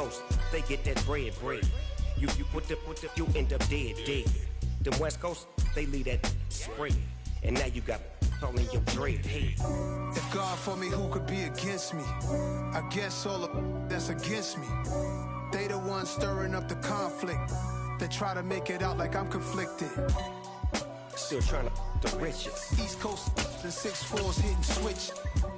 Coast, they get that bread. You you end up dead. Them West Coast, they leave that spray. And now you got all in your dread head. If God for me, who could be against me? I guess all of that's against me. They the ones stirring up the conflict. They try to make it out like I'm conflicted. Still trying to the riches. East Coast, the 6'4s hitting switch.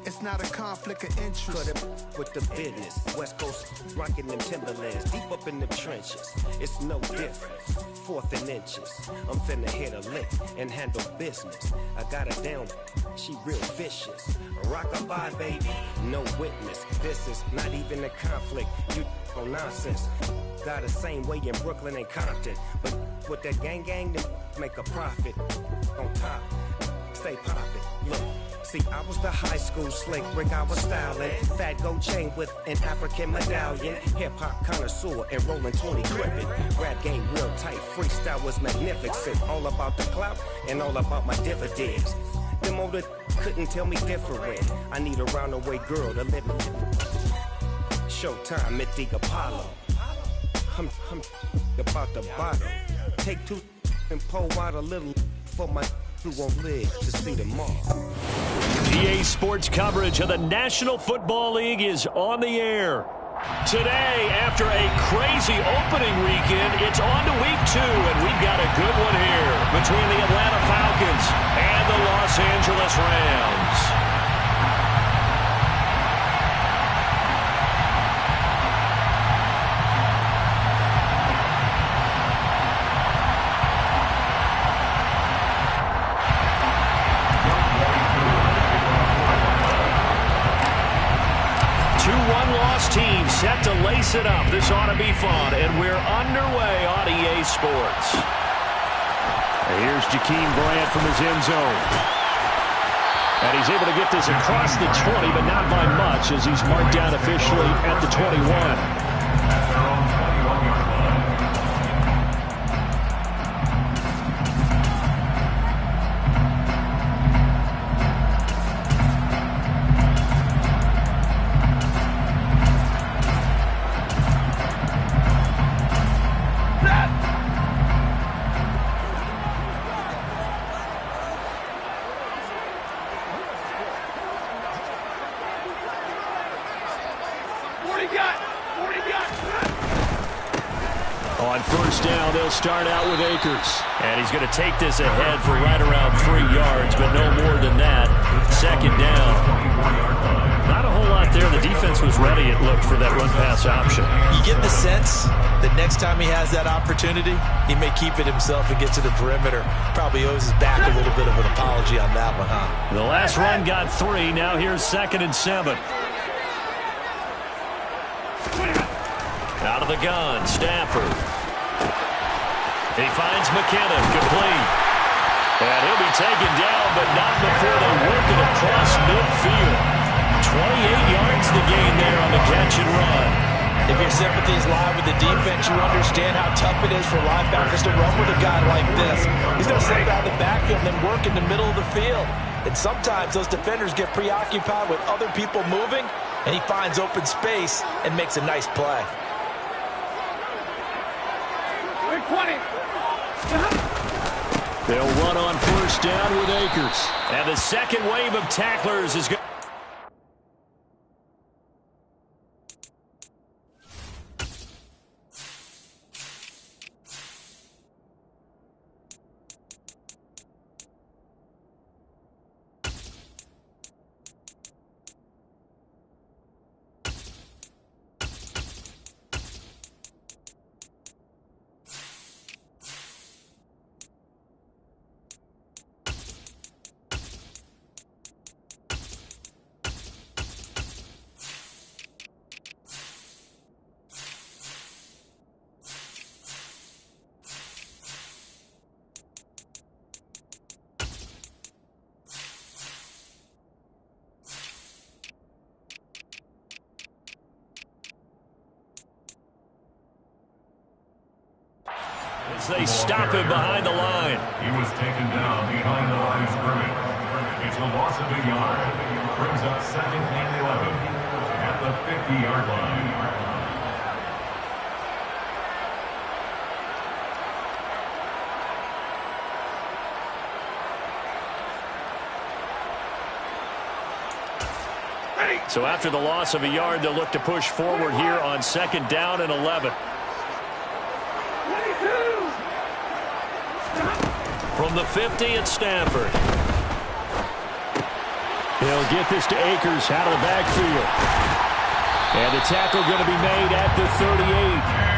It's not a conflict of interest. Cut it with the business. West Coast rocking them Timberlands, deep up in the trenches. It's no different. 4th and inches. I'm finna hit a lick and handle business. I got her down, she real vicious. Rock-a-bye, baby, no witness. This is not even a conflict. You on nonsense. Got the same way in Brooklyn and Compton, but with that gang, them make a profit. On top, stay poppin'. Look. See, I was the high school slick brick, I was styling. Fat gold chain with an African medallion. Hip-hop connoisseur and rolling 20 gripping. Rap game real tight, freestyle was magnificent. All about the clout and all about my dividends. Them older couldn't tell me different. I need a round-away girl to live in. Showtime at the Apollo. I'm about the bottle. Take 2 and pull out a little for my who won't live to see tomorrow. EA Sports coverage of the National Football League is on the air. Today, after a crazy opening weekend, it's on to week 2, and we've got a good one here between the Atlanta Falcons and the Los Angeles Rams. Team set to lace it up. This ought to be fun, and we're underway on EA Sports. Here's Jakeem Grant from his end zone. And he's able to get this across the 20, but not by much, as he's marked down officially at the 21. On first down, they'll start out with Akers. And he's going to take this ahead for right around 3 yards, but no more than that. Second down. Not a whole lot there. The defense was ready, it looked, for that run-pass option. You get the sense that next time he has that opportunity, he may keep it himself and get to the perimeter. Probably owes his back a little bit of an apology on that one, huh? The last run got 3. Now here's 2nd and 7. Out of the gun, Stafford. He finds McKinnon, complete. And he'll be taken down, but not before they work it across midfield. 28 yards the gain there on the catch and run. If your sympathies lie with the defense, you understand how tough it is for linebackers to run with a guy like this. He's going to slip out of the backfield and then work in the middle of the field. And sometimes those defenders get preoccupied with other people moving, and he finds open space and makes a nice play. 20. They'll run on first down with Akers. And the second wave of tacklers is good. As they stop him behind the line. He was taken down behind the line of scrimmage. It's a loss of a yard. Brings up 2nd and 11 at the 50-yard line. So after the loss of a yard, they'll look to push forward here on 2nd down and 11. From the 50, it's Stafford. He'll get this to Akers out of the backfield. And the tackle going to be made at the 38.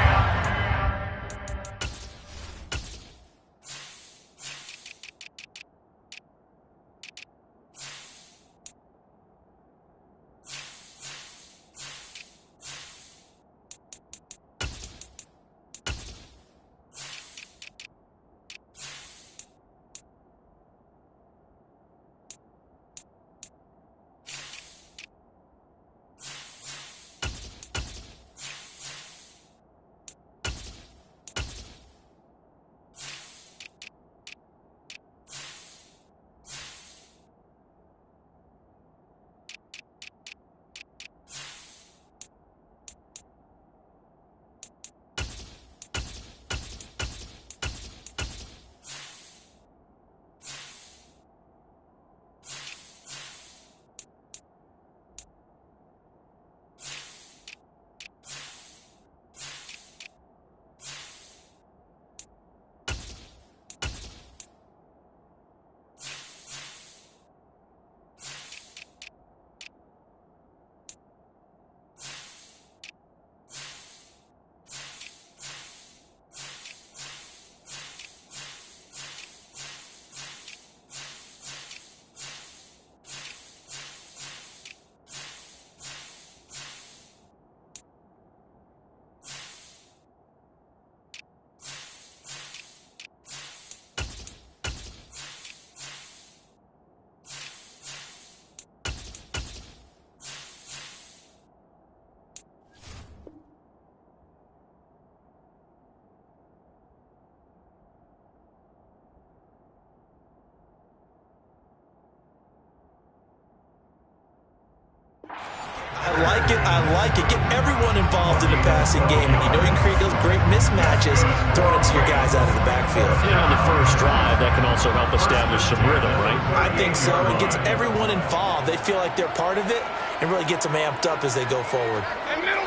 I like it. Get everyone involved in the passing game. And you know you can create those great mismatches throwing it to your guys out of the backfield. And on the first drive, that can also help establish some rhythm, right? I think so. It gets everyone involved. They feel like they're part of it and really gets them amped up as they go forward. Hey, middle.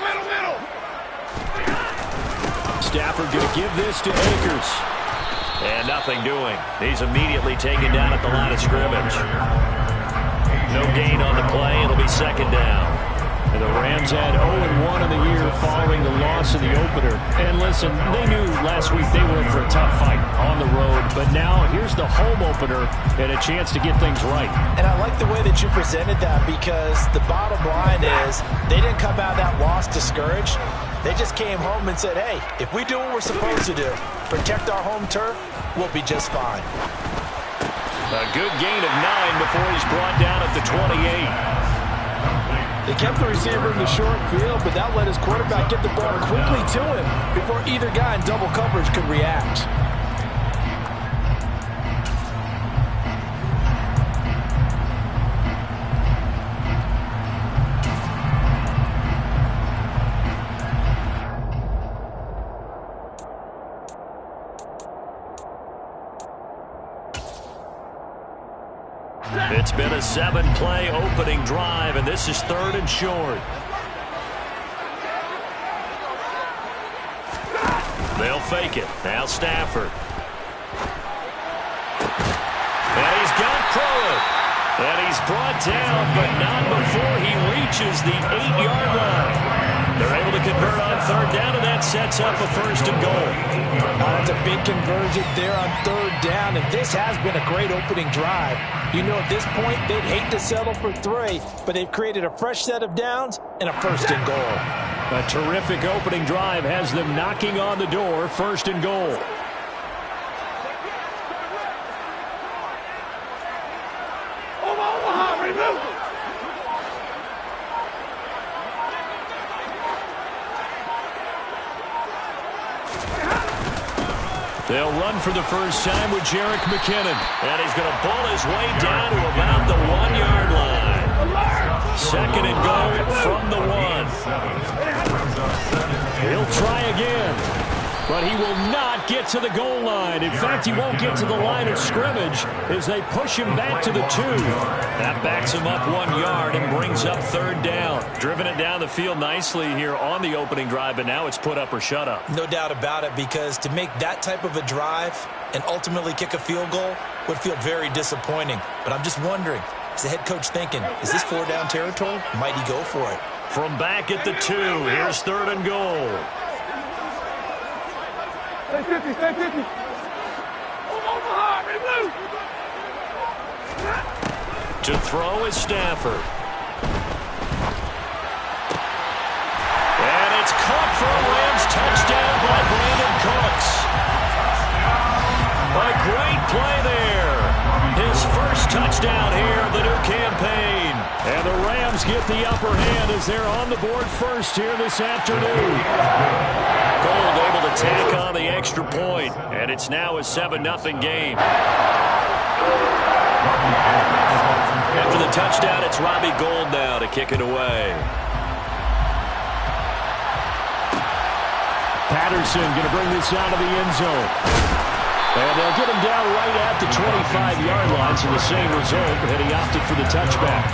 Stafford going to give this to Akers. And nothing doing. He's immediately taken down at the line of scrimmage. No gain on the play. It'll be 2nd down. And the Rams had 0-1 in the year following the loss of the opener. And listen, they knew last week they were in for a tough fight on the road. But now here's the home opener and a chance to get things right. And I like the way that you presented that, because the bottom line is they didn't come out of that loss discouraged. They just came home and said, hey, if we do what we're supposed to do, protect our home turf, we'll be just fine. A good gain of 9 before he's brought down at the 28. They kept the receiver in the short field, but that let his quarterback get the ball quickly to him before either guy in double coverage could react. It's been a 7-play opening drive, and this is 3rd and short. They'll fake it. Now Stafford. And he's got Crowell. And he's brought down, but not before he reaches the 8-yard line. They're able to convert on 3rd down, and that sets up a 1st and goal. That's a big conversion there on 3rd down, and this has been a great opening drive. You know, at this point, they'd hate to settle for 3, but they've created a fresh set of downs and a 1st and goal. A terrific opening drive has them knocking on the door, 1st and goal. They'll run for the first time with Jerick McKinnon. And he's going to pull his way down to about the 1-yard line. 2nd and goal from the 1. He'll try again. but he will not get to the goal line. In fact, he won't get to the line of scrimmage as they push him back to the 2. That backs him up 1 yard and brings up 3rd down. Driven it down the field nicely here on the opening drive, but now it's put up or shut up. No doubt about it, because to make that type of a drive and ultimately kick a field goal would feel very disappointing. But I'm just wondering, is the head coach thinking, is this 4-down territory? Might he go for it? From back at the 2, here's 3rd and goal. Stay 50, stay 50. To throw is Stafford. And it's caught for a Rams touchdown by Brandon Cooks. A great play there. His first touchdown here of the new campaign. And the Rams get the upper hand as they're on the board first here this afternoon. Gold able to tack on the extra point, and it's now a 7-0 game. After the touchdown, it's Robbie Gould now to kick it away. Patterson going to bring this out of the end zone. And they'll get him down right at the 25-yard line, so the same result, and he opted for the touchback.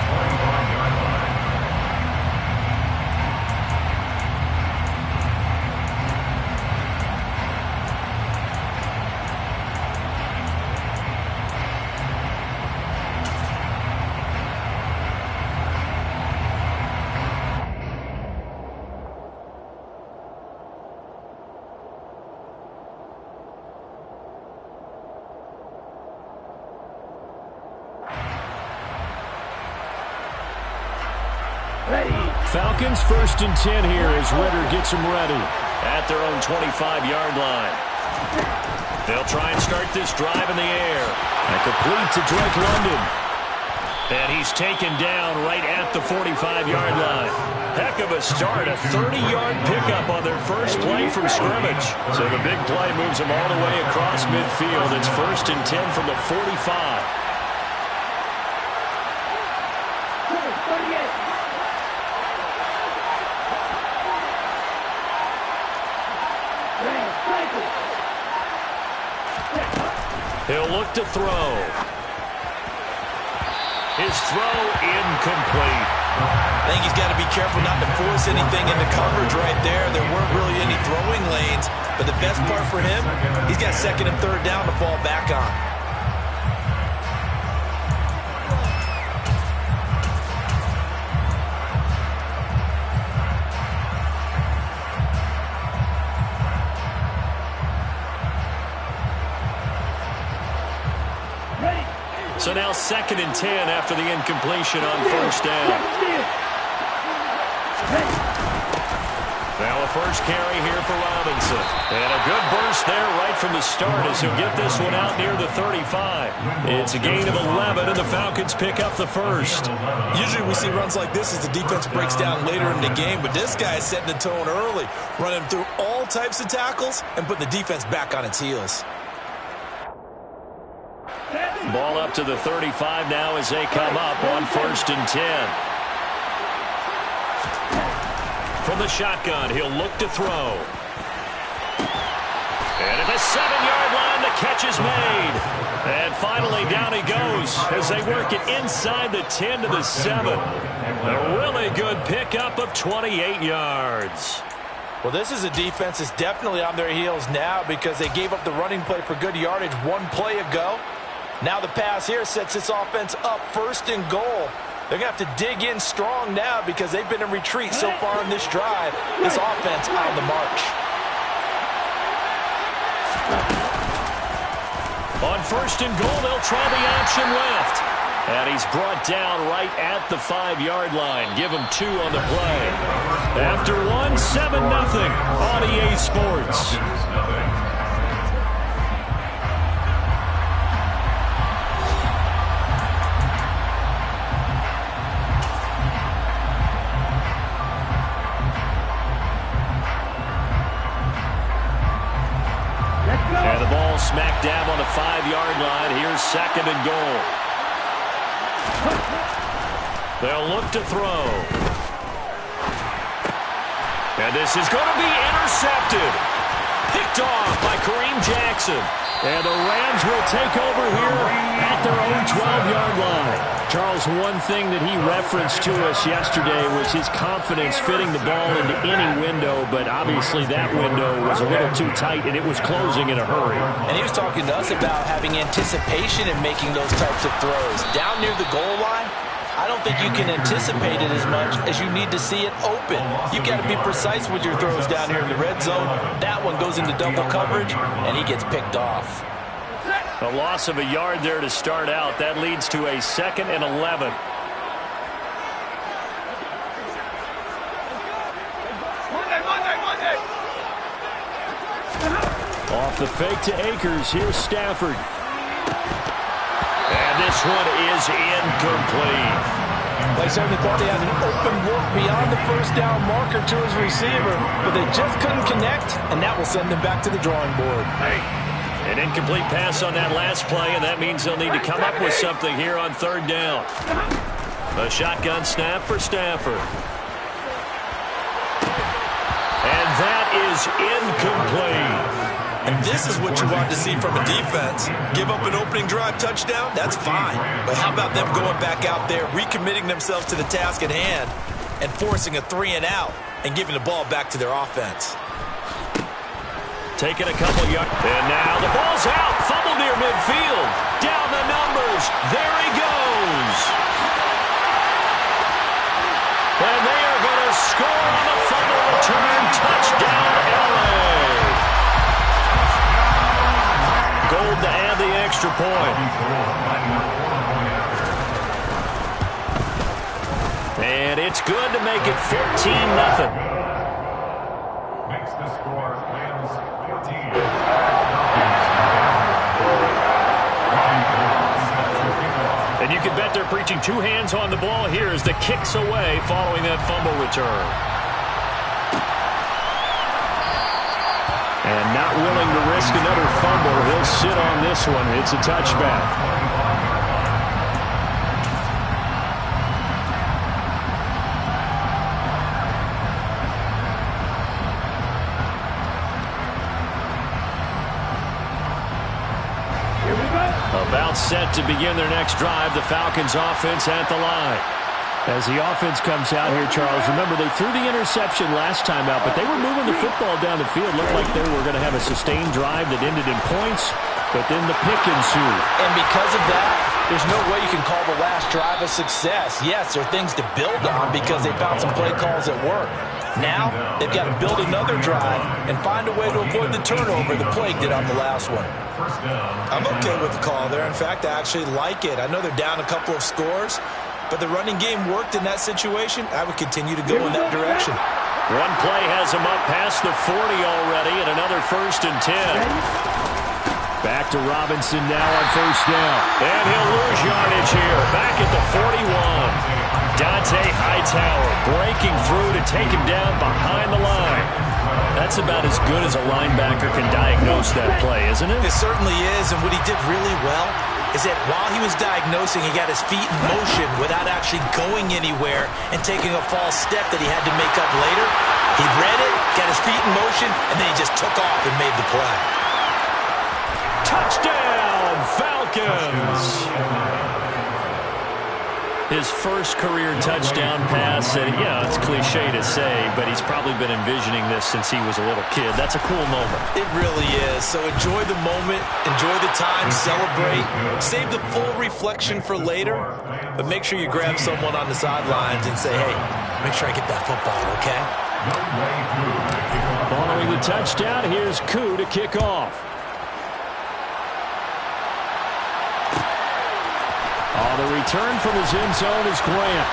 Falcons 1st and 10 here as Ritter gets them ready at their own 25-yard line. They'll try and start this drive in the air. And complete to Drake London. And he's taken down right at the 45-yard line. Heck of a start, a 30-yard pickup on their first play from scrimmage. So the big play moves them all the way across midfield. It's 1st and 10 from the 45. He'll look to throw. His throw incomplete. I think he's got to be careful not to force anything into coverage right there. There weren't really any throwing lanes, but the best part for him, he's got 2nd and 3rd down to fall back on. So now 2nd and 10 after the incompletion on 1st down. Now a first carry here for Robinson. And a good burst there right from the start as he'll get this one out near the 35. It's a gain of 11, and the Falcons pick up the first. Usually we see runs like this as the defense breaks down later in the game, but this guy is setting the tone early, running through all types of tackles and putting the defense back on its heels. Ball up to the 35 now as they come up on 1st and 10. From the shotgun, he'll look to throw. And at the 7-yard line, the catch is made. And finally, down he goes as they work it inside the 10 to the 7. A really good pickup of 28 yards. Well, this is a defense that's definitely on their heels now because they gave up the running play for good yardage one play ago. Now the pass here sets this offense up 1st and goal. They're going to have to dig in strong now because they've been in retreat so far in this drive. This offense on the march. On 1st and goal, they'll try the option left. And he's brought down right at the 5-yard line. Give him 2 on the play. After one, 7-0 on EA Sports. And the ball smack dab on the 5-yard line. Here's 2nd and goal. They'll look to throw. And this is going to be intercepted. Picked off by Kareem Jackson. And the Rams will take over here at their own 12-yard line. Charles, one thing that he referenced to us yesterday was his confidence fitting the ball into any window, but obviously that window was a little too tight, and it was closing in a hurry. And he was talking to us about having anticipation in making those types of throws. Down near the goal line, I don't think you can anticipate it as much as you need to see it open. You've got to be precise with your throws down here in the red zone. That one goes into double coverage, and he gets picked off. A loss of a yard there to start out. That leads to a 2nd and 11. Off the fake to Akers. Here's Stafford. And this one is incomplete. They certainly thought he had an open look beyond the first down marker to his receiver, but they just couldn't connect, and that will send them back to the drawing board. An incomplete pass on that last play, and that means they'll need to come up with something here on 3rd down. A shotgun snap for Stafford. And that is incomplete. And this is what you want to see from a defense. Give up an opening drive touchdown, that's fine. But how about them going back out there, recommitting themselves to the task at hand, and forcing a 3-and-out and giving the ball back to their offense. Taking a couple yards. And now the ball's out. Fumble near midfield. Down the numbers. There he goes. And they are going to score on the fumble return. Touchdown, LA. Gold to add the extra point. And it's good to make it 14-0. Makes the score Rams 14. And you can bet they're preaching 2 hands on the ball here as the kick's away following that fumble return. And not willing to risk another fumble, he'll sit on this one. It's a touchback. About set to begin their next drive, the Falcons offense at the line. As the offense comes out here, Charles, remember they threw the interception last time out, but they were moving the football down the field. Looked like they were going to have a sustained drive that ended in points, but then the pick ensued. And because of that, there's no way you can call the last drive a success. Yes, there are things to build on because they found some play calls that work. Now, they've got to build another drive and find a way to avoid the turnover the Plague did on the last one. I'm okay with the call there. In fact, I actually like it. I know they're down a couple of scores, but the running game worked in that situation. I would continue to go in that direction. One play has him up past the 40 already, and another 1st and 10. Back to Robinson now on 1st down. And he'll lose yardage here. Back at the 41. Dante Hightower breaking through to take him down behind the line. That's about as good as a linebacker can diagnose that play, isn't it? It certainly is, and what he did really well is that while he was diagnosing, he got his feet in motion without actually going anywhere and taking a false step that he had to make up later. He read it, got his feet in motion, and then he just took off and made the play. Touchdown, Falcons! His first career touchdown pass, and yeah, it's cliche to say, but he's probably been envisioning this since he was a little kid. That's a cool moment. It really is. So enjoy the moment, enjoy the time, celebrate, save the full reflection for later, but make sure you grab someone on the sidelines and say, hey, make sure I get that football, okay? Following the touchdown, here's Koo to kick off. The return from his end zone is Grant.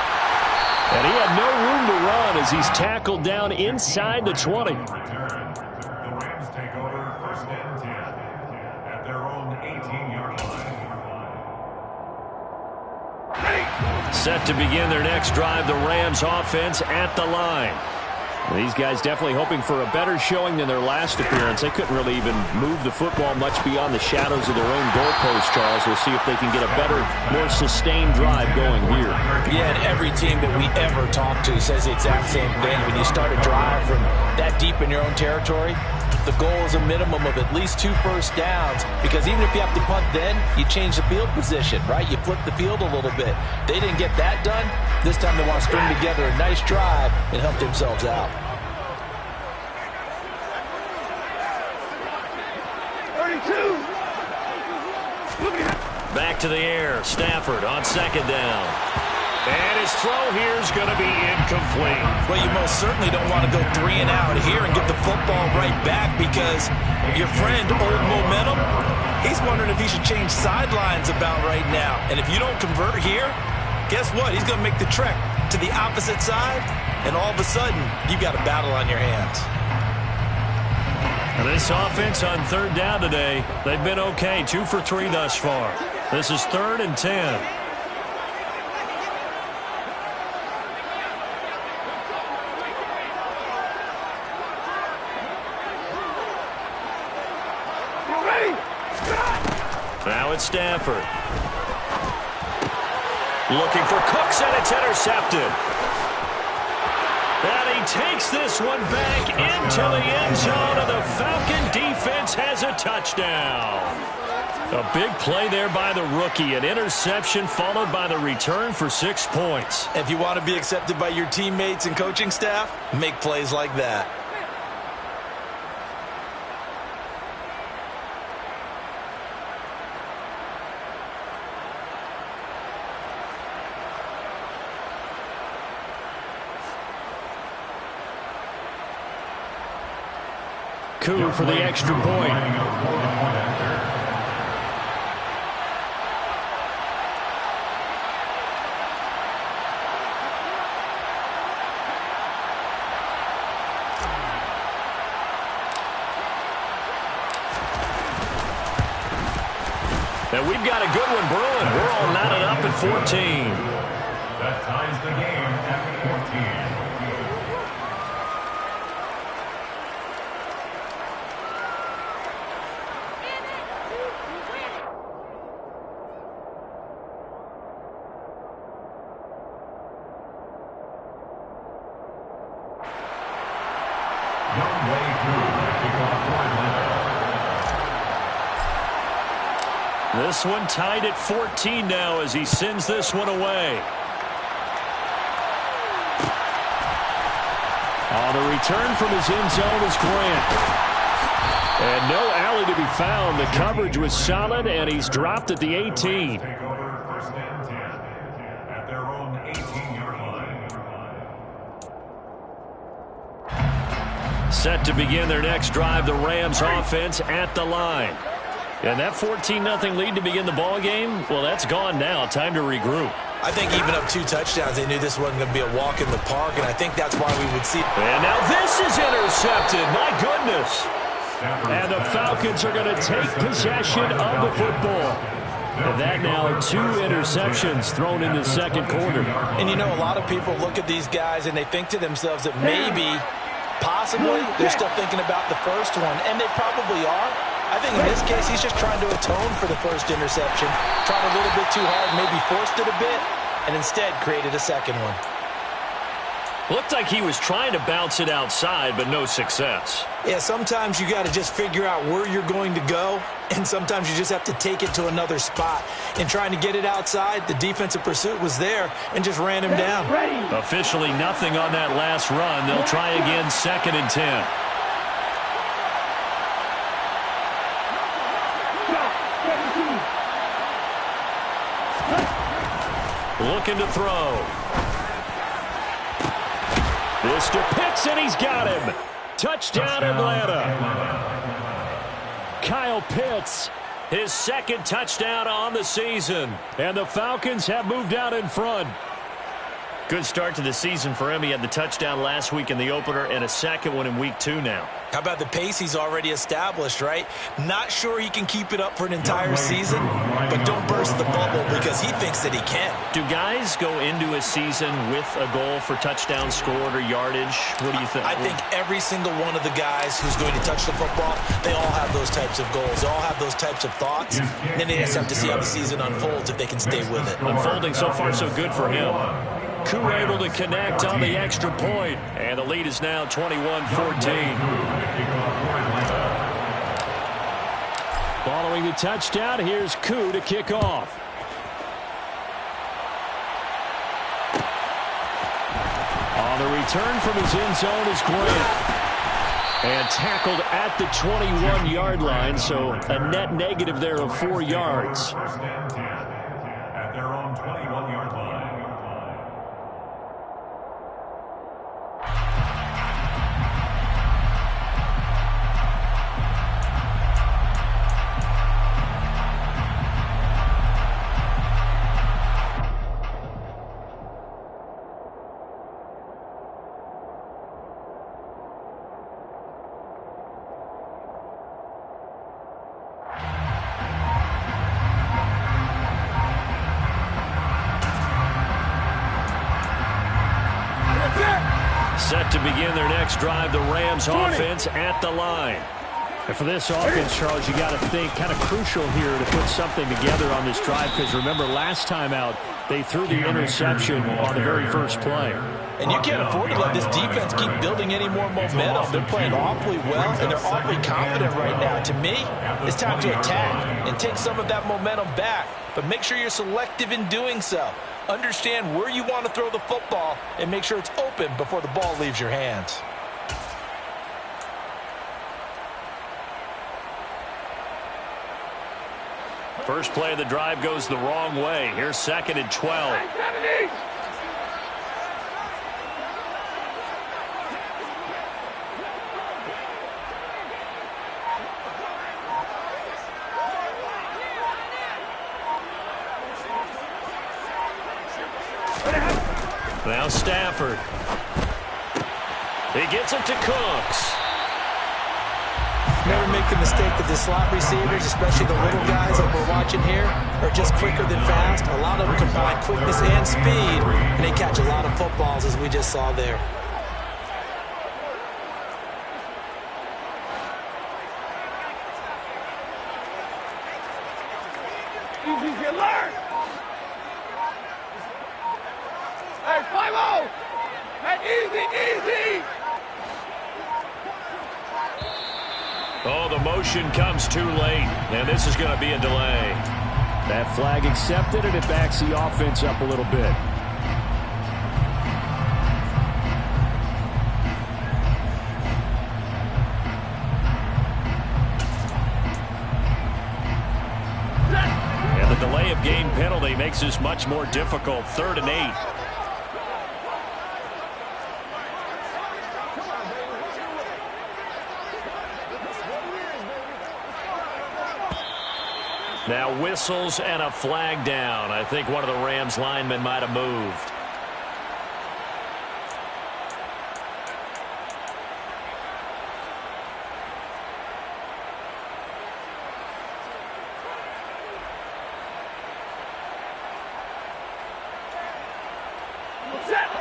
And he had no room to run as he's tackled down inside the 20. The Rams take over 1st and 10 at their own 18-yard line. Set to begin their next drive, the Rams offense at the line. These guys definitely hoping for a better showing than their last appearance. They couldn't really even move the football much beyond the shadows of their own goalpost, Charles. We'll see if they can get a better, more sustained drive going here. Yeah, and every team that we ever talk to says the exact same thing. When you start a drive from that deep in your own territory, the goal is a minimum of at least 2 first downs, because even if you have to punt then, you change the field position, right? You flip the field a little bit. They didn't get that done. This time they want to string together a nice drive and help themselves out. 32. Back to the air. Stafford on second down. And his throw here is going to be incomplete. Well, you most certainly don't want to go 3 and out here and get the football right back, because your friend, Old Momentum, he's wondering if he should change sidelines about right now. And if you don't convert here, guess what? He's going to make the trek to the opposite side, and all of a sudden, you've got a battle on your hands. And this offense on third down today, they've been okay. 2 for 3 thus far. This is 3rd and 10. Now it's Stafford. Looking for Cooks, and it's intercepted. And he takes this one back into the end zone, and the Falcon defense has a touchdown. A big play there by the rookie. An interception followed by the return for 6 points. If you want to be accepted by your teammates and coaching staff, make plays like that. Coup for the extra point. And we've got a good one brewing. We're all knotted up at 14. That ties the game at 14. This one tied at 14 now as he sends this one away. On the return from his end zone is Grant. And no alley to be found. The coverage was solid, and he's dropped at the 18. Take over 1st and 10 at their own 18-yard line. Set to begin their next drive, the Rams offense at the line. And that 14-0 lead to begin the ball game, well, that's gone now. Time to regroup. I think even up 2 touchdowns, they knew this wasn't going to be a walk in the park, and I think that's why we would see. And now this is intercepted. My goodness. And the Falcons are going to take possession of the football. And that now 2 interceptions thrown in the second quarter. And you know, a lot of people look at these guys and they think to themselves that maybe, possibly, they're still thinking about the first one, and they probably are. I think in this case, he's just trying to atone for the first interception. Tried a little bit too hard, maybe forced it a bit, and instead created a second one. Looked like he was trying to bounce it outside, but no success. Yeah, sometimes you got to just figure out where you're going to go, and sometimes you just have to take it to another spot. In trying to get it outside, the defensive pursuit was there and just ran him down. Officially nothing on that last run. They'll try again 2nd and 10. Looking to throw. This to Pitts, and he's got him. Touchdown, Atlanta. Kyle Pitts, his 2nd touchdown on the season. And the Falcons have moved out in front. Good start to the season for him. He had the touchdown last week in the opener and a second one in week 2 now. How about the pace he's already established, right? Not sure he can keep it up for an entire season, but don't burst the bubble because he thinks that he can. Do guys go into a season with a goal for touchdowns scored or yardage? What do you think? I think every single one of the guys who's going to touch the football, they all have those types of goals. They all have those types of thoughts. And then they just have to see how the season unfolds if they can stay with it. Unfolding so far so good for him. Koo able to connect on the extra point. And the lead is now 21-14. Following the touchdown, here's Koo to kick off. On the return from his end zone is Grant. And tackled at the 21-yard line, so a net negative there of 4 yards. First and 10 at their own 21-yard line. Set to begin their next drive, the Rams offense at the line. And for this offense, Charles, you got to think kind of crucial here to put something together on this drive, because remember last time out, they threw the interception on the very first play. And you can't afford to let this defense keep building any more momentum. They're playing awfully well, and they're awfully confident right now. To me, it's time to attack and take some of that momentum back, but make sure you're selective in doing so. Understand where you want to throw the football and make sure it's open before the ball leaves your hands. First play of the drive goes the wrong way. Here's 2nd and 12. Now Stafford. He gets it to Cooks. Never make the mistake that the slot receivers, especially the little guys like we're watching here, are just quicker than fast. A lot of them combine quickness and speed, and they catch a lot of footballs, as we just saw there. Easy, you learn. Hey, 5-0. Hey, easy. Oh, the motion comes too late, and this is going to be a delay. That flag accepted, and it backs the offense up a little bit. And the delay of game penalty makes this much more difficult. 3rd and 8. Now whistles and a flag down. I think one of the Rams linemen might have moved.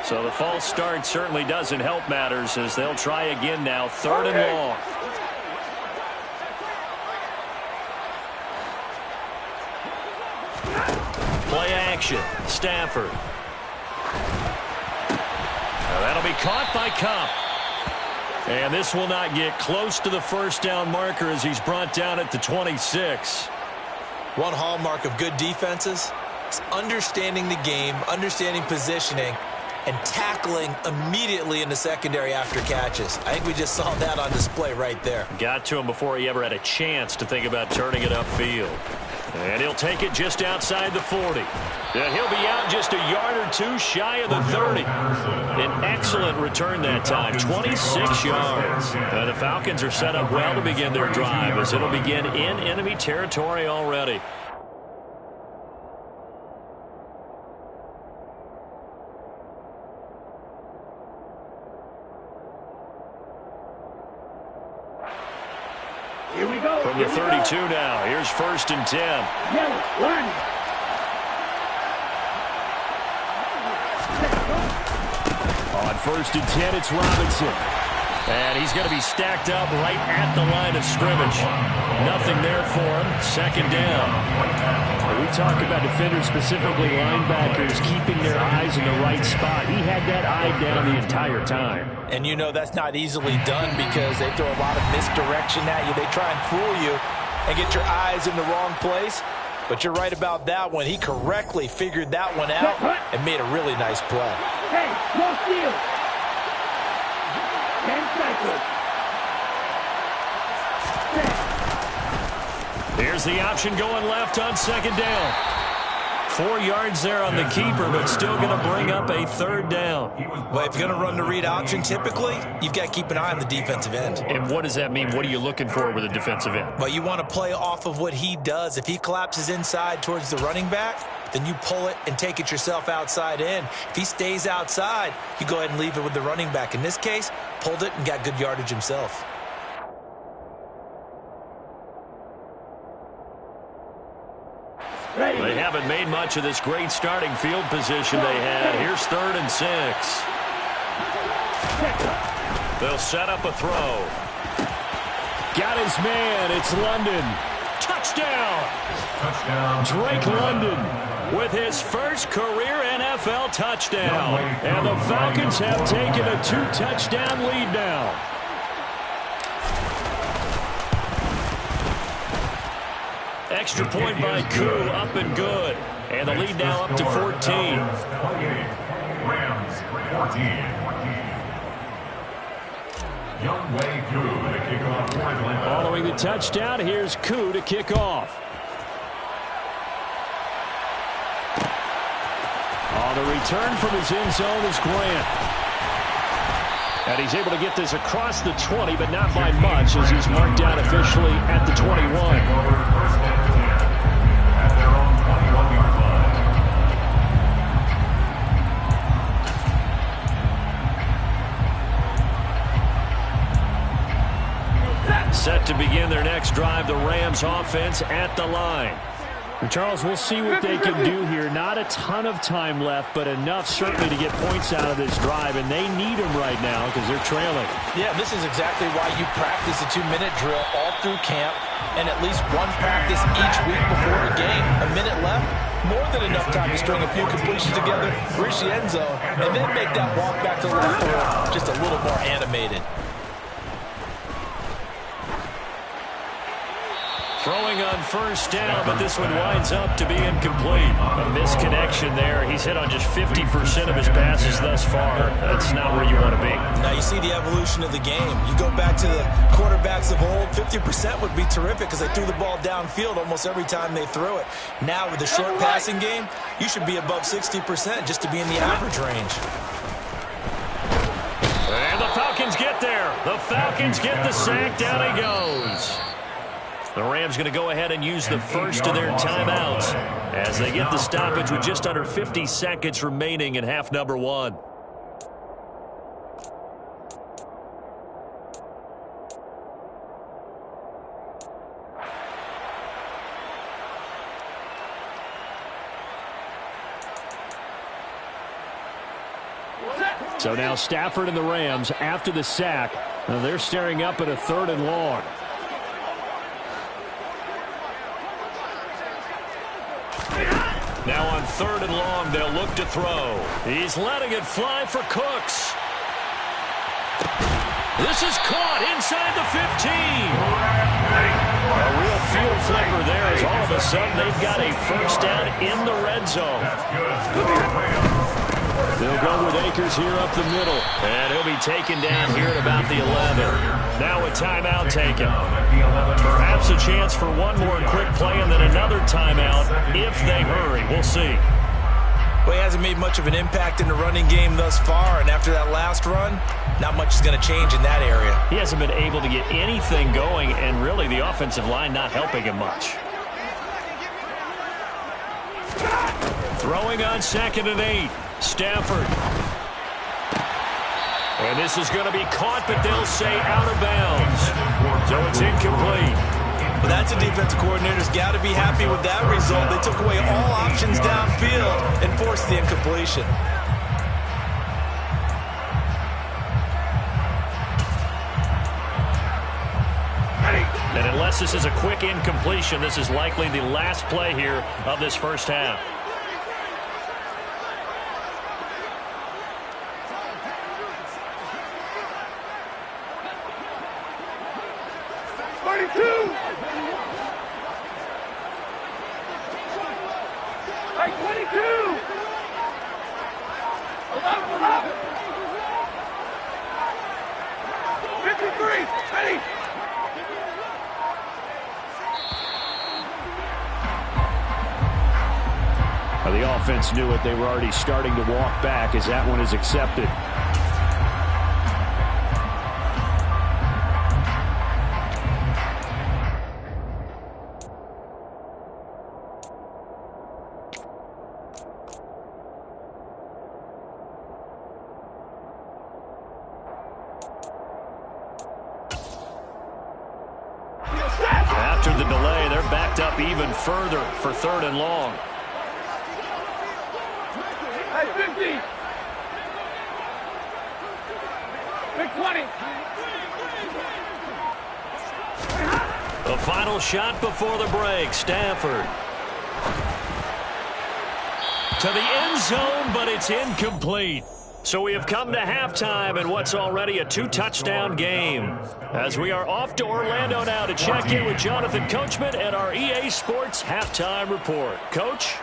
So the false start certainly doesn't help matters, as they'll try again now. 3rd and long. Play action. Stafford. Now that'll be caught by Cup. And this will not get close to the first down marker as he's brought down at the 26. One hallmark of good defenses is understanding the game, understanding positioning, and tackling immediately in the secondary after catches. I think we just saw that on display right there. Got to him before he ever had a chance to think about turning it upfield. And he'll take it just outside the 40. And he'll be out just a yard or two shy of the 30. An excellent return that time, 26 yards. The Falcons are set up well to begin their drive, as it'll begin in enemy territory already. Here we go. From the 32 now, here's 1st and 10. On 1st and 10, it's Robinson. And he's going to be stacked up right at the line of scrimmage. Nothing there for him. 2nd down. We talk about defenders, specifically linebackers, keeping their eyes in the right spot. He had that eye down the entire time. And you know that's not easily done because they throw a lot of misdirection at you. They try and fool you. and get your eyes in the wrong place. But you're right about that one. He correctly figured that one out and made a really nice play. Hey, no steal. 10 seconds. Here's the option going left on second down. 4 yards there on the keeper, but still going to bring up a third down. Well, if you're going to run the read option, typically, you've got to keep an eye on the defensive end. And what does that mean? What are you looking for with a defensive end? Well, you want to play off of what he does. If he collapses inside towards the running back, then you pull it and take it yourself outside in. If he stays outside, you go ahead and leave it with the running back. In this case, pulled it and got good yardage himself. They haven't made much of this great starting field position they had. Here's 3rd and 6. They'll set up a throw. Got his man. It's London. Touchdown. Drake London with his first career NFL touchdown. And the Falcons have taken a 2-touchdown lead now. Extra point by Koo, up and good. And the lead now up to 14. Rams 14. Youngway Koo to kick off for Atlanta. Following the touchdown, here's Koo to kick off. On the return from his end zone is Grant. And he's able to get this across the 20, but not by much, as he's marked down officially at the 21. At their own 21-yard line. Set to begin their next drive, the Rams offense at the line. And Charles, we'll see what they can do here. Not a ton of time left, but enough certainly to get points out of this drive, and they need them right now because they're trailing. Yeah, this is exactly why you practice a 2-minute drill all through camp and at least one practice each week before a game. A minute left, more than enough time to string a few completions together, reach the end zone, and then make that walk back to the left field just a little more animated. Throwing on first down, but this one winds up to be incomplete. A misconnection there. He's hit on just 50% of his passes thus far. That's not where you want to be. Now you see the evolution of the game. You go back to the quarterbacks of old, 50% would be terrific because they threw the ball downfield almost every time they threw it. Now with the short passing game, you should be above 60% just to be in the average range. And the Falcons get there. The Falcons get the sack. Down he goes. The Rams going to go ahead and use the first of their timeouts as they get the stoppage with just under 50 seconds remaining in half number 1. So now Stafford and the Rams after the sack. Now they're staring up at a 3rd and long. Now on 3rd and long, they'll look to throw. He's letting it fly for Cooks. This is caught inside the 15. A real field flipper there as all of a sudden they've got a first down in the red zone. They'll go with Akers here up the middle. And he'll be taken down here at about the 11. Now a timeout taken. Perhaps a chance for one more quick play and then another timeout if they hurry. We'll see. Well, he hasn't made much of an impact in the running game thus far, and after that last run, not much is going to change in that area. He hasn't been able to get anything going, and really the offensive line not helping him much. Throwing on 2nd and 8. Stafford. And this is going to be caught, but they'll say out of bounds. So it's incomplete. Well, that's a defensive coordinator's got to be happy with that result. They took away all options downfield and forced the incompletion. And unless this is a quick incompletion, this is likely the last play here of this first half. Well, the offense knew it. They were already starting to walk back as that one is accepted. After the delay, they're backed up even further for 3rd and long. Hey, 50. Big 20. The final shot before the break. Stafford to the end zone, but it's incomplete. So we have come to halftime in what's already a 2-touchdown game. As we are off to Orlando now to check in with Jonathan Coachman at our EA Sports Halftime Report. Coach?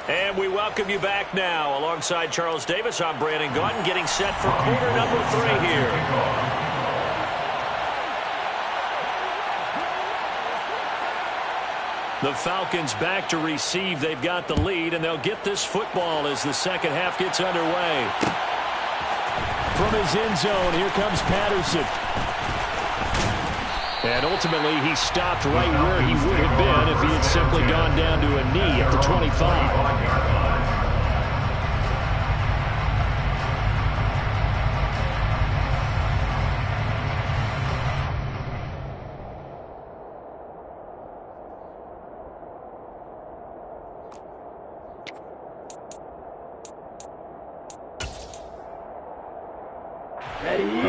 And we welcome you back now. Alongside Charles Davis, I'm Brandon Gaudin, getting set for quarter number 3 here. The Falcons back to receive. They've got the lead, and they'll get this football as the second half gets underway. From his end zone, here comes Patterson. And ultimately, he stopped right where he would have been if he had simply gone down to a knee at the 25.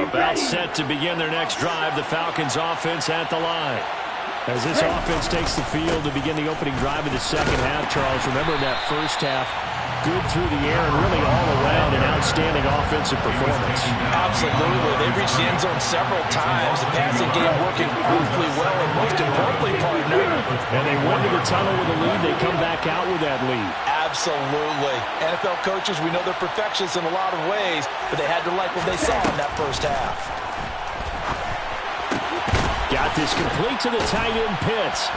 About set to begin their next drive, the Falcons offense at the line. As this offense takes the field to begin the opening drive of the second half, Charles, remember that first half, good through the air and really all around an outstanding offensive performance. Absolutely. They've reached the end zone several times. The passing game working beautifully well, and most importantly, partner. And they went to the tunnel with a lead. They come back out with that lead. Absolutely. NFL coaches, we know they're perfectionists in a lot of ways, but they had to like what they saw in that first half. Got this complete to the tight end Pitts.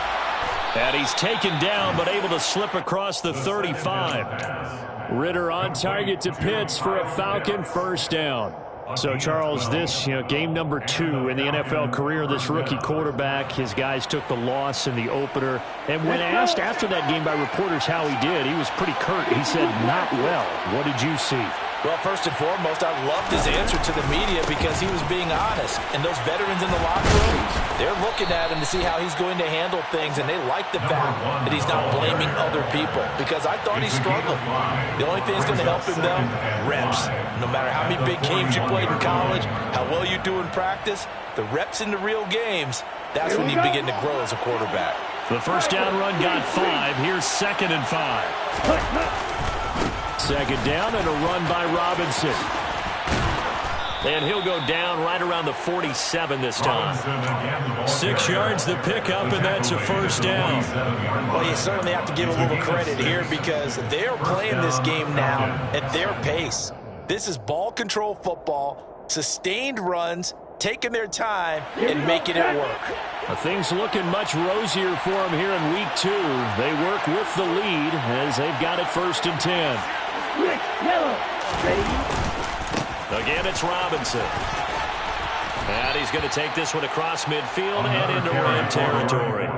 And he's taken down, but able to slip across the 35. Ritter on target to Pitts for a Falcon first down. So, Charles, this game number 2 in the NFL career, this rookie quarterback, his guys took the loss in the opener. And when asked after that game by reporters how he did, he was pretty curt. He said, not well. What did you see? Well, first and foremost, I loved his answer to the media because he was being honest. And those veterans in the locker room, they're looking at him to see how he's going to handle things, and they like the fact that he's not blaming other people because I thought he struggled. The only thing that's going to help him, though, reps. No matter how many big games you played in college, how well you do in practice, the reps in the real games, that's when you begin to grow as a quarterback. The first down run got 5. Here's 2nd and 5. Second down and a run by Robinson. And he'll go down right around the 47 this time. 6 yards the pickup, and that's a first down. Well, you certainly have to give a little credit here because they're playing this game now at their pace. This is ball control football, sustained runs, taking their time and making it work. Things looking much rosier for them here in week 2. They work with the lead as they've got it 1st and 10. Again, it's Robinson. And he's going to take this one across midfield and into Ram territory.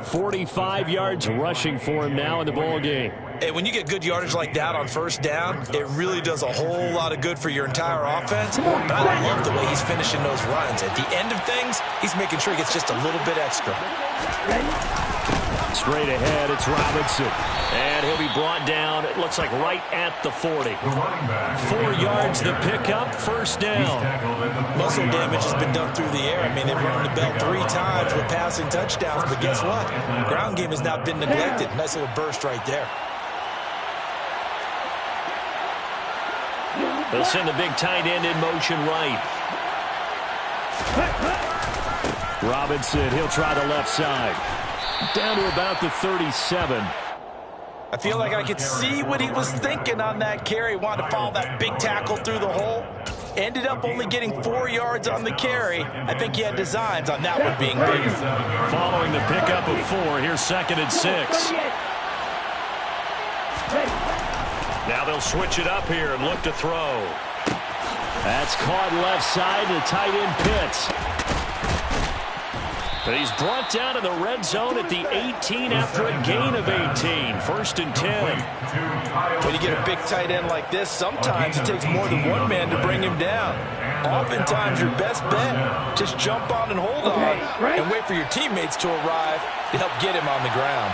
45 yards rushing for him now in the ball game. Hey, when you get good yardage like that on first down, it really does a whole lot of good for your entire offense. But I love the way he's finishing those runs. At the end of things, he's making sure he gets just a little bit extra. Straight ahead, it's Robinson. And he'll be brought down, it looks like right at the 40. 4 yards the pickup, first down. Muscle damage has been done through the air. I mean, they've rung the bell 3 times with passing touchdowns. But guess what? Ground game has not been neglected. Nice little burst right there. They'll send the big tight end in motion right. Robinson, he'll try the left side. Down to about the 37. I feel like I could see what he was thinking on that carry. Wanted to follow that big tackle through the hole. Ended up only getting 4 yards on the carry. I think he had designs on that one being bigger. Following the pickup of 4, here's 2nd and 6. Now they'll switch it up here and look to throw. That's caught left side to tight end Pitts. But he's brought down in the red zone at the 18 after a gain of 18. 1st and 10. When you get a big tight end like this, sometimes it takes more than one man to bring him down. Oftentimes, your best bet, just jump on and hold on and wait for your teammates to arrive to help get him on the ground.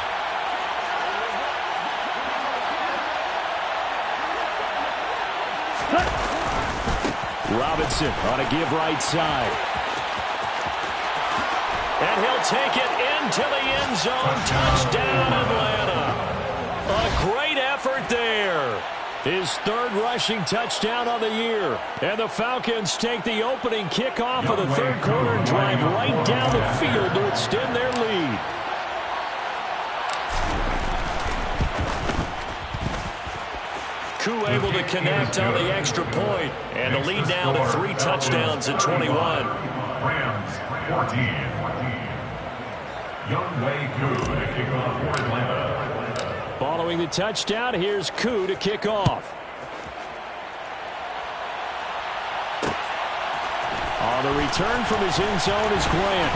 Robinson on a give right side. And he'll take it into the end zone. Touchdown, Atlanta. A great effort there. His 3rd rushing touchdown on the year. And the Falcons take the opening kickoff of the 3rd quarter and drive right down the field to extend their lead. Koo able to connect on the extra point. And the lead now to 3 touchdowns at 21. Rams 14. Young Wei Koo to kick off for Atlanta. Following the touchdown, here's Koo to kick off. On the return from his end zone is Grant.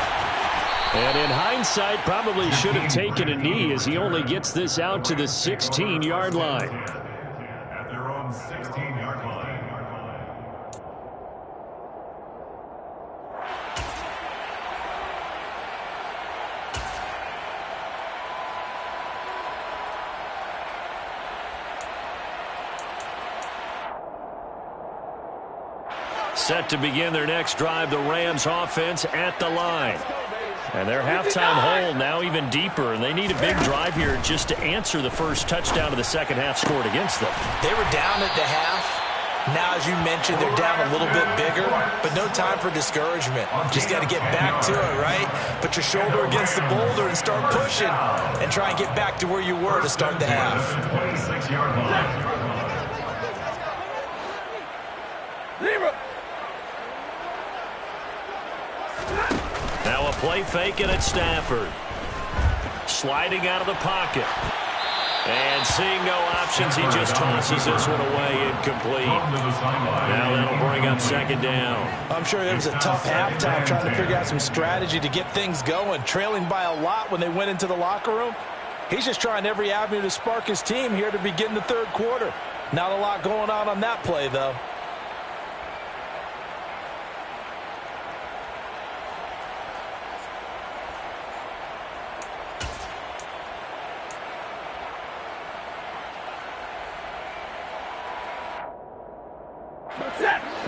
And in hindsight, probably should have taken a knee as he only gets this out to the 16-yard line. At their own 16-yard line. Set to begin their next drive, the Rams offense at the line. And their halftime hole now even deeper, and they need a big drive here just to answer the first touchdown of the second half scored against them. They were down at the half. Now, as you mentioned, they're down a little bit bigger, but no time for discouragement. Just got to get back to it, right? Put your shoulder against the boulder and start pushing and try and get back to where you were to start the half. 26-yard line. Now a play fake and it's Stafford. Sliding out of the pocket. And seeing no options, he just tosses this one away, incomplete. Now that'll bring up 2nd down. I'm sure it was a tough halftime trying to figure out some strategy to get things going. Trailing by a lot when they went into the locker room. He's just trying every avenue to spark his team here to begin the 3rd quarter. Not a lot going on that play, though.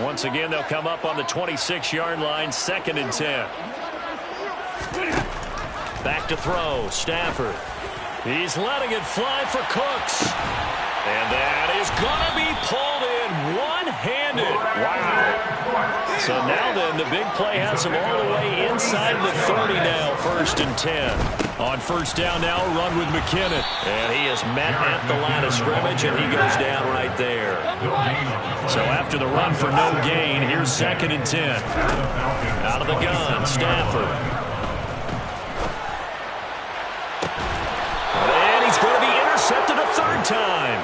Once again, they'll come up on the 26-yard line, 2nd and 10. Back to throw, Stafford. He's letting it fly for Cooks. And that is going to be pulled in one-handed. Wow. So now then, the big play has him all the way inside the 30 now, 1st and 10. On 1st down now, a run with McKinnon. And he is met at the line of scrimmage, and he goes down right there. So after the run for no gain, here's 2nd and 10. Out of the gun, Stafford. And he's going to be intercepted a 3rd time.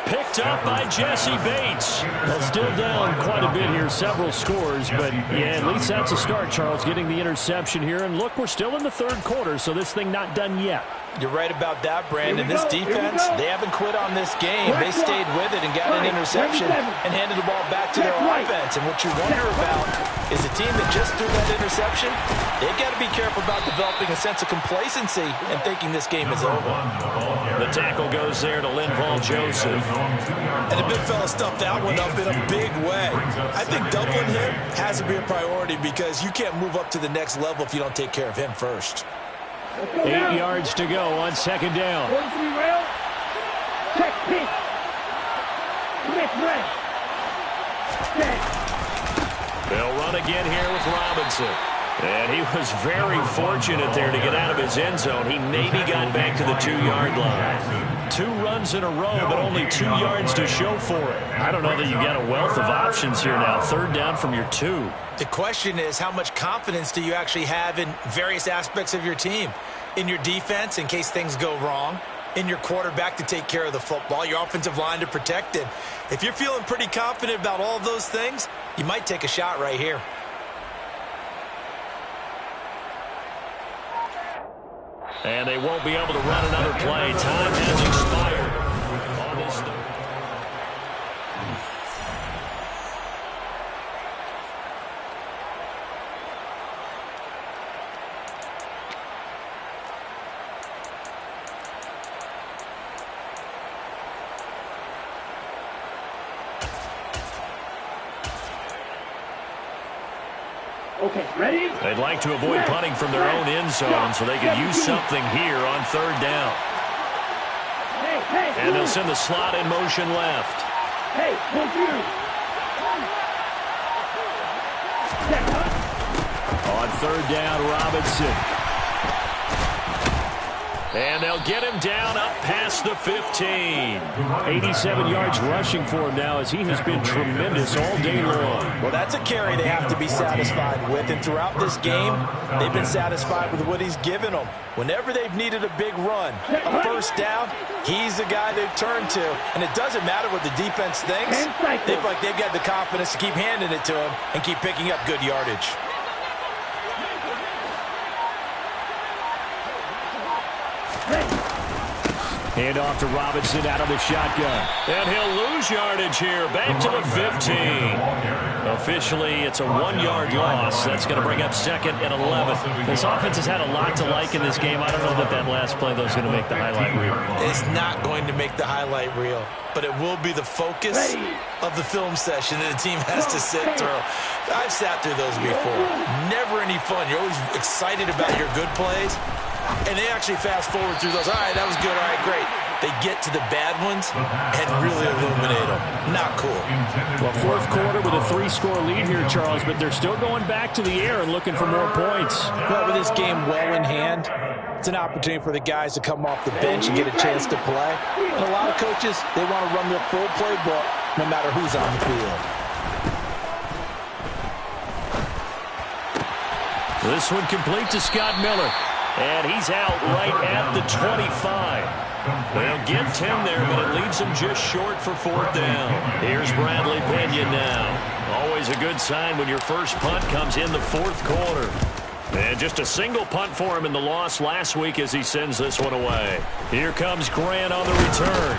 Picked up by Jesse Bates. Well, still down quite a bit here, several scores, but yeah, at least that's a start, Charles, getting the interception here. And look, we're still in the 3rd quarter, so this thing not done yet. You're right about that, Brandon. This defense, they haven't quit on this game. They stayed with it and got an interception and handed the ball back to their offense. And what you wonder about is a team that just threw that interception, they've got to be careful about developing a sense of complacency and thinking this game is over. The tackle goes there to Linval Joseph. And the big fella stuffed that one up in a big way. I think doubling him has to be a priority because you can't move up to the next level if you don't take care of him first. 8 yards to go on 2nd down. Check pink. Next red. They'll run again here with Robinson. And he was very fortunate there to get out of his end zone. He maybe got back to the 2-yard line. 2 runs in a row, but only 2 yards to show for it. I don't know that you got a wealth of options here now. 3rd down from your 2. The question is, how much confidence do you actually have in various aspects of your team? In your defense, in case things go wrong. In your quarterback to take care of the football. Your offensive line to protect it. If you're feeling pretty confident about all of those things, you might take a shot right here. And they won't be able to run another play. Time has expired on this third. Okay, ready? They'd like to avoid punting from their own end zone so they could use something here on 3rd down. And they'll send the slot in motion left. Hey, On 3rd down, Robinson. And they'll get him down up past the 15. 87 yards rushing for him now as he has been tremendous all day long. Well, that's a carry they have to be satisfied with. And throughout this game, they've been satisfied with what he's given them. Whenever they've needed a big run, a 1st down, he's the guy they've turned to. And it doesn't matter what the defense thinks. They feel like they've got the confidence to keep handing it to him and keep picking up good yardage. Hand off to Robinson out of the shotgun. And he'll lose yardage here. Back to the 15. Officially, it's a 1-yard loss. That's going to bring up 2nd and 11. This offense has had a lot to like in this game. I don't know that that last play, though, is going to make the highlight reel. It's not going to make the highlight reel, but it will be the focus of the film session that the team has to sit through. I've sat through those before. Never any fun. You're always excited about your good plays. And they actually fast forward through those. All right, that was good. All right, great. They get to the bad ones and really illuminate them. Not cool. Well, 4th quarter with a 3-score lead here, Charles, but they're still going back to the air and looking for more points. Well, with this game well in hand, it's an opportunity for the guys to come off the bench and get a chance to play. And a lot of coaches, they want to run their full playbook no matter who's on the field. This one complete to Scott Miller. And he's out right at the 25. They'll get 10 there, but it leaves him just short for 4th down. Here's Bradley Pinion now. Always a good sign when your first punt comes in the 4th quarter. And just a single punt for him in the loss last week as he sends this one away. Here comes Grant on the return.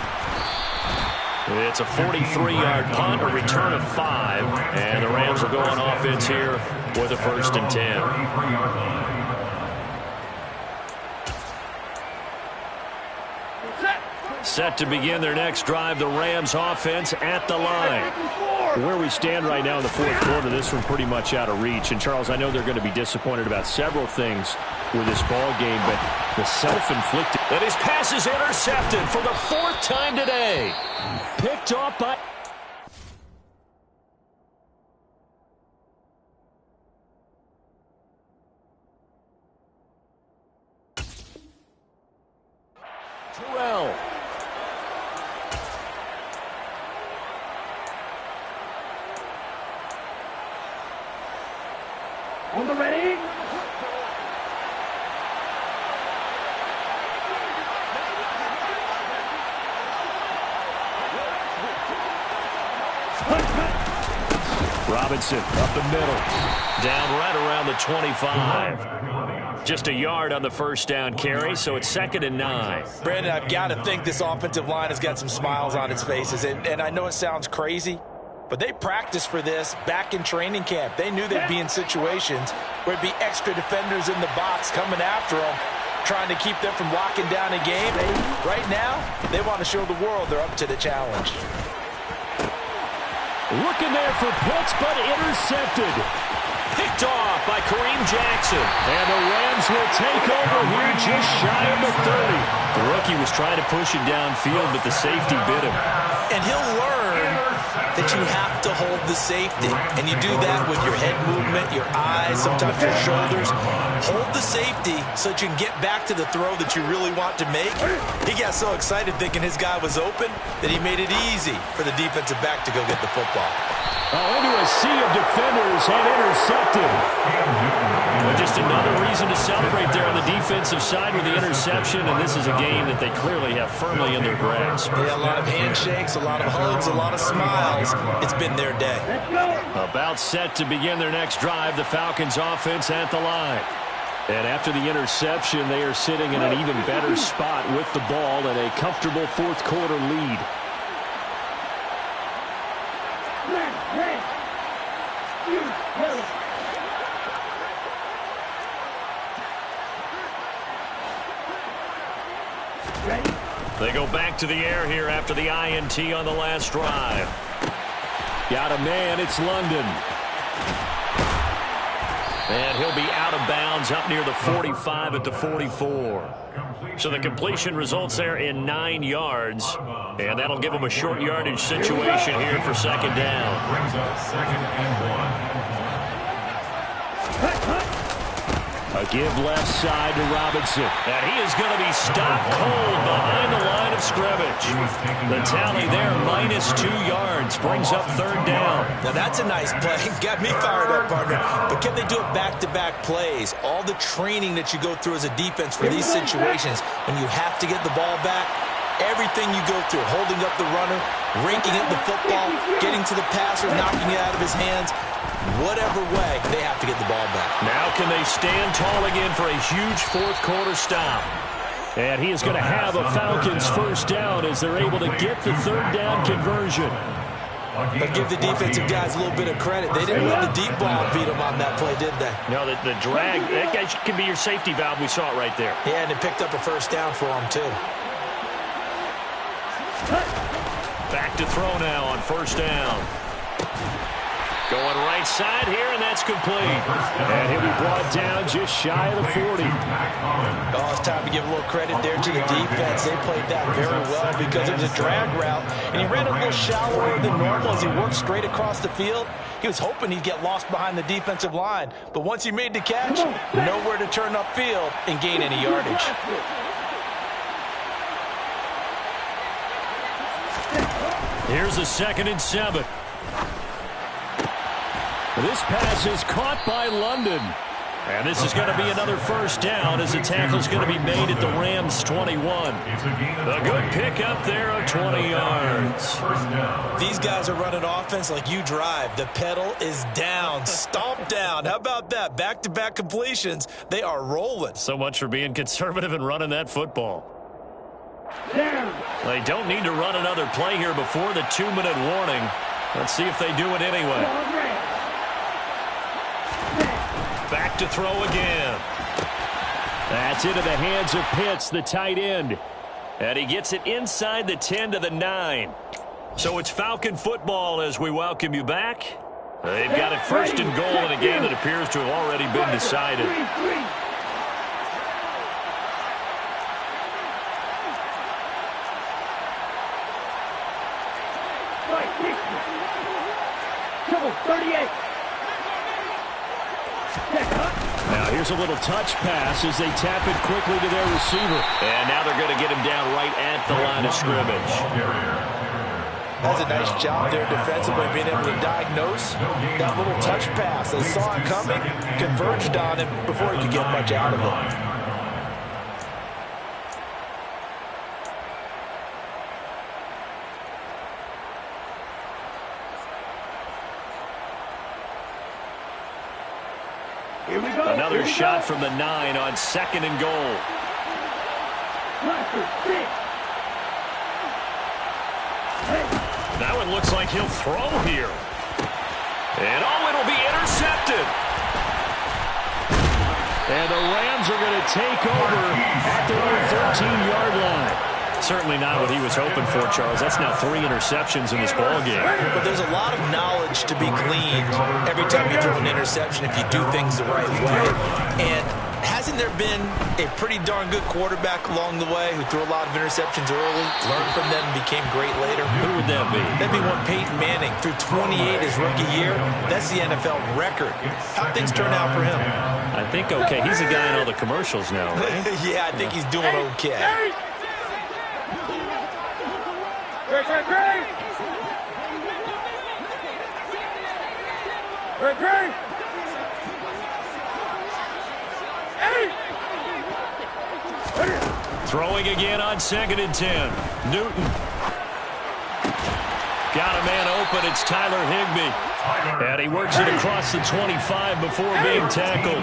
It's a 43-yard punt, a return of 5. And the Rams will go on offense here with a 1st and 10. Set to begin their next drive, the Rams offense at the line. Where we stand right now in the 4th quarter, this one pretty much out of reach. And, Charles, I know they're going to be disappointed about several things with this ball game, but the self-inflicted. And his pass is intercepted for the 4th time today. Picked off by... Terrell. On the ready? Robinson up the middle. Down right around the 25. Just a yard on the 1st down carry, so it's 2nd and 9. Brandon, I've got to think this offensive line has got some smiles on its faces. And I know it sounds crazy, but they practiced for this back in training camp. They knew they'd be in situations where there'd be extra defenders in the box coming after them, trying to keep them from locking down a game. Right now, they want to show the world they're up to the challenge. Looking there for Pitts, but intercepted. Picked off by Kareem Jackson. And the Rams will take over here just shy of the 30. The rookie was trying to push it downfield, but the safety bit him. And he'll learn that you have to hold the safety. And you do that with your head movement, your eyes, sometimes your shoulders. Hold the safety so that you can get back to the throw that you really want to make. He got so excited thinking his guy was open that he made it easy for the defensive back to go get the football. Into a sea of defenders and intercepted. Well, just another reason to celebrate there on the defensive side with the interception, and this is a game that they clearly have firmly in their grasp. Yeah, a lot of handshakes, a lot of hugs, a lot of smiles. It's been their day. About set to begin their next drive, the Falcons offense at the line. And after the interception, they are sitting in an even better spot with the ball and a comfortable fourth quarter lead. They go back to the air here after the INT on the last drive. Got a man, it's London. And he'll be out of bounds up near the 45 at the 44. So the completion results there in 9 yards. And that'll give them a short yardage situation here for second down. Brings up 2nd and 1. A give left side to Robinson. And he is going to be stopped cold behind the line of scrimmage. The tally there, -2 yards, brings up third down. Now that's a nice play. Got me fired up, partner. But can they do it back-to-back plays? All the training that you go through as a defense for these situations, when you have to get the ball back, everything you go through, holding up the runner, raking at the football, getting to the passer, knocking it out of his hands, whatever way, they have to get the ball back. Now can they stand tall again for a huge fourth quarter stop? And he is going to have a Falcons first down as they're able to get the third down conversion. But give the defensive guys a little bit of credit. They didn't let the deep ball beat them on that play, did they? No, the drag, that guy can be your safety valve. We saw it right there. Yeah, and it picked up a first down for them, too. Back to throw now on first down. Going right side here, and that's complete. And he'll be brought down just shy of the 40. Oh, it's time to give a little credit there to the defense. They played that very well because it was a drag route, and he ran a little shallower than normal as he worked straight across the field. He was hoping he'd get lost behind the defensive line, but once he made the catch, nowhere to turn upfield and gain any yardage. Here's a 2nd and 7. This pass is caught by London. And this is going to be another first down as the tackle is going to be made at the Rams' 21. A good pickup there of 20 yards. These guys are running offense like you drive. The pedal is down, stomp down. How about that? Back-to-back completions. They are rolling. So much for being conservative and running that football. They don't need to run another play here before the 2-minute warning. Let's see if they do it anyway. Back to throw again. That's into the hands of Pitts, the tight end. And he gets it inside the 10 to the 9. So it's Falcon football as we welcome you back. They've got it 1st and goal in a game that appears to have already been decided. Now here's a little touch pass as they tap it quickly to their receiver. And now they're going to get him down right at the line of scrimmage. That's a nice job there defensively, being able to diagnose that little touch pass. They saw it coming, converged on it before he could get much out of it. Another shot from the 9 on 2nd and goal. That one looks like he'll throw here. And it'll be intercepted. And the Rams are going to take over at their own 13-yard line. Certainly not what he was hoping for, Charles. That's now 3 interceptions in this ballgame. But there's a lot of knowledge to be gleaned every time you throw an interception if you do things the right way. And hasn't there been a pretty darn good quarterback along the way who threw a lot of interceptions early, learned from them, and became great later? Who would that be? That'd be one Peyton Manning. Threw 28 his rookie year. That's the NFL record. How'd things turn out for him? I think okay. He's a guy in all the commercials now, right? Yeah, I think he's doing okay. Throwing again on 2nd and 10. Newton. Got a man open. It's Tyler Higbee. And he works it across the 25 before being tackled.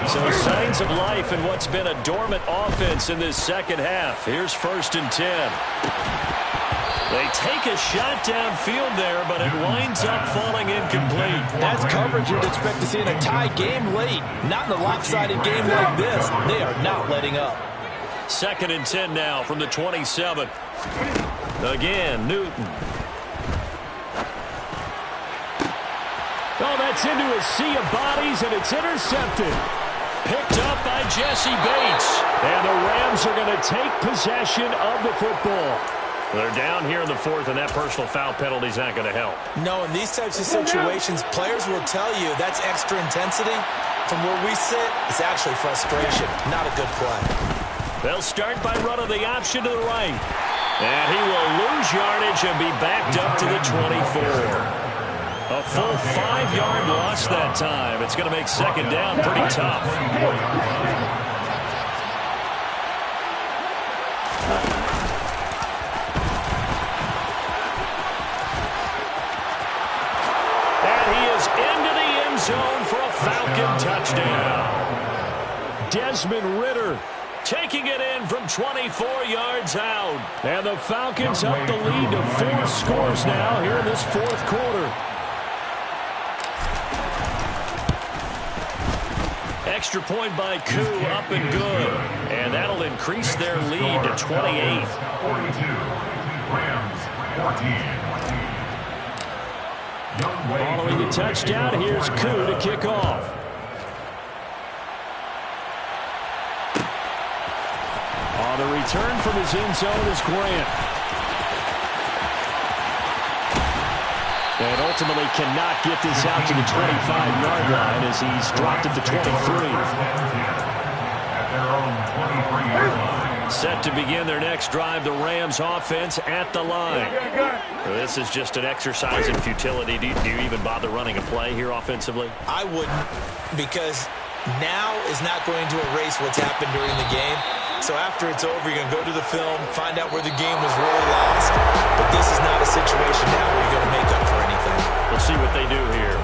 So signs of life in what's been a dormant offense in this second half. Here's 1st and 10. They take a shot downfield there, but it winds up falling incomplete. That's coverage you'd expect to see in a tie game late. Not in a lopsided game like this. They are not letting up. 2nd and 10 now from the 27. Again, Newton. Oh, that's into a sea of bodies, and it's intercepted. Picked up by Jesse Bates. And the Rams are going to take possession of the football. They're down here in the 4th, and that personal foul penalty is not going to help. No, in these types of situations, players will tell you that's extra intensity. From where we sit, it's actually frustration, not a good play. They'll start by running the option to the right. And he will lose yardage and be backed up to the 24. A full 5-yard loss that time. It's going to make 2nd down pretty tough. Zone for a Falcon touchdown. Desmond Ridder taking it in from 24 yards out. And the Falcons up the lead to 4 scores now here in this 4th quarter. Extra point by Koo, up and good. And that'll increase their lead to 28. 42. Rams 14. Following the touchdown, here's Koo to kick off. On the return from his end zone is Grant. And ultimately cannot get this out to the 25-yard line as he's dropped at the 23. At their own 23-yard line. Set to begin their next drive, the Rams offense at the line. This is just an exercise in futility. Do you even bother running a play here offensively? I wouldn't, because now is not going to erase what's happened during the game. So after it's over, you're going to go to the film, find out where the game was really lost. But this is not a situation now where you're going to make up for anything. We'll see what they do here.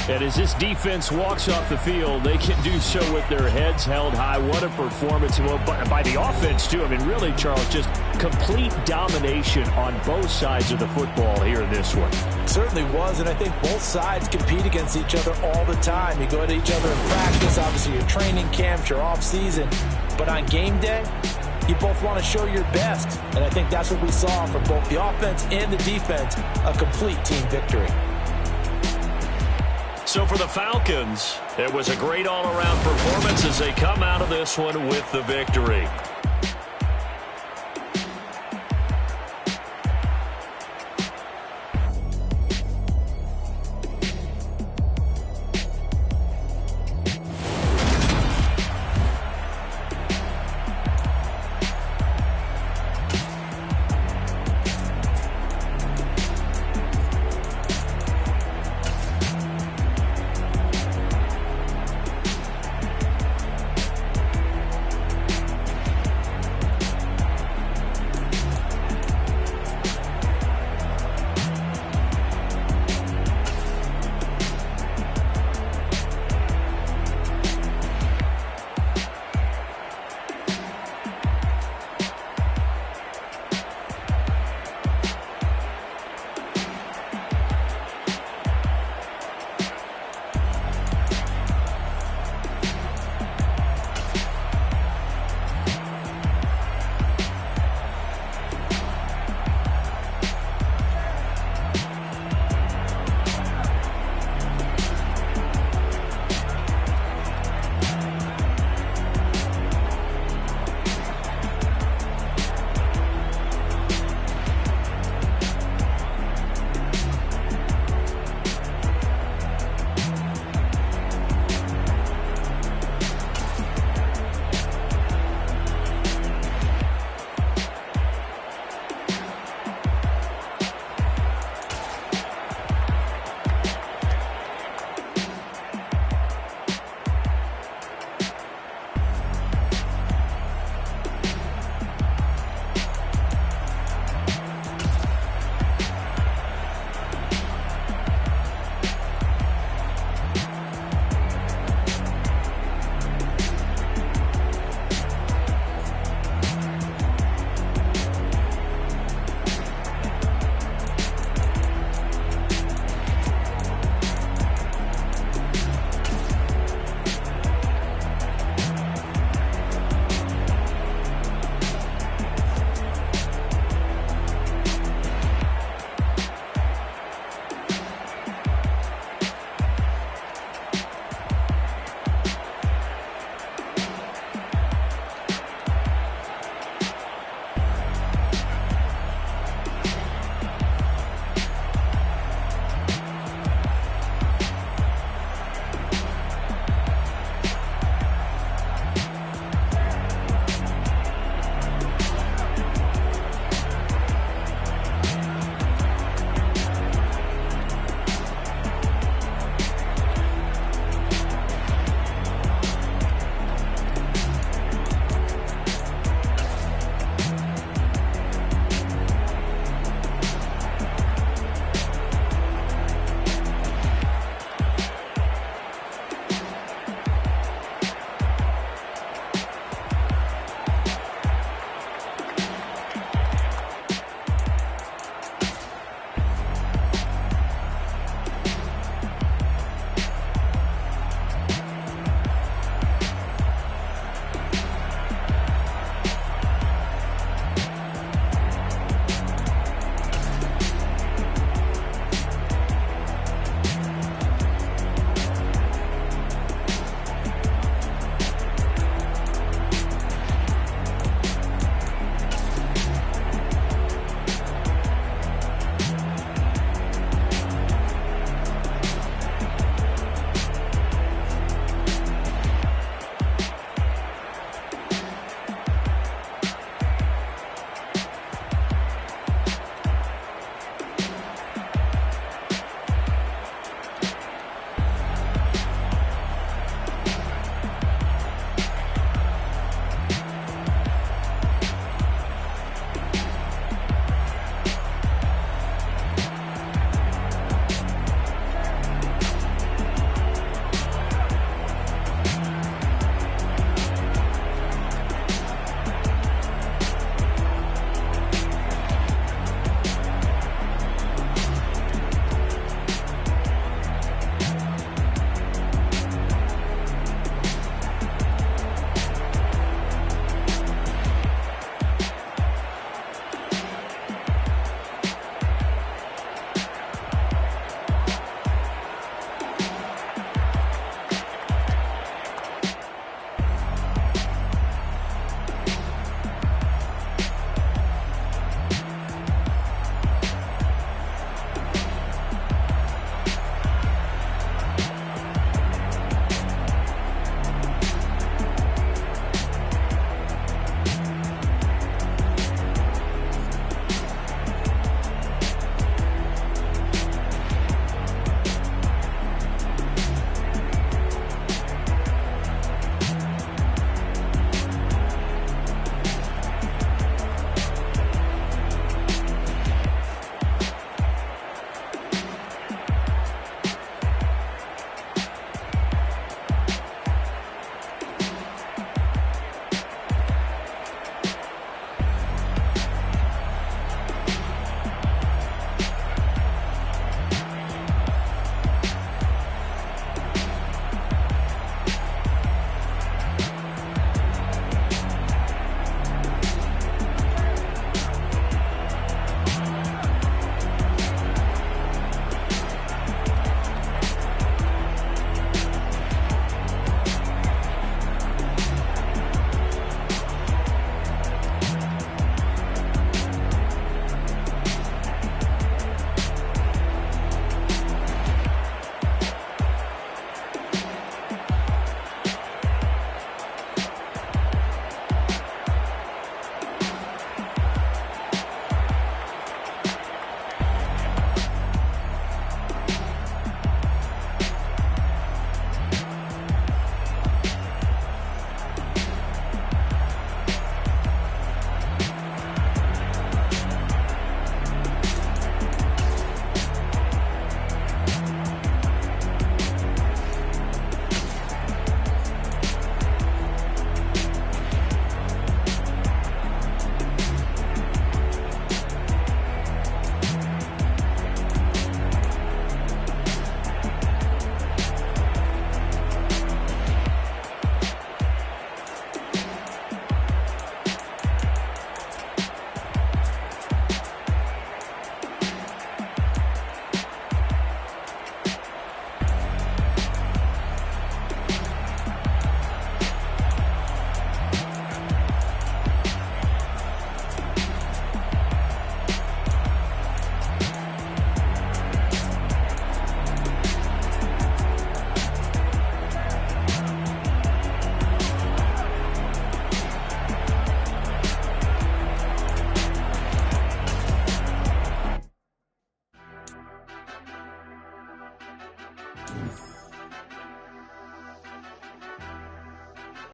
And as this defense walks off the field, they can do so with their heads held high. What a performance by the offense, too. I mean, really, Charles, just complete domination on both sides of the football here in this one. Certainly was, and I think both sides compete against each other all the time. You go to each other in practice, obviously your training camps, your off-season. But on game day, you both want to show your best. And I think that's what we saw from both the offense and the defense, a complete team victory. So for the Falcons, it was a great all-around performance as they come out of this one with the victory.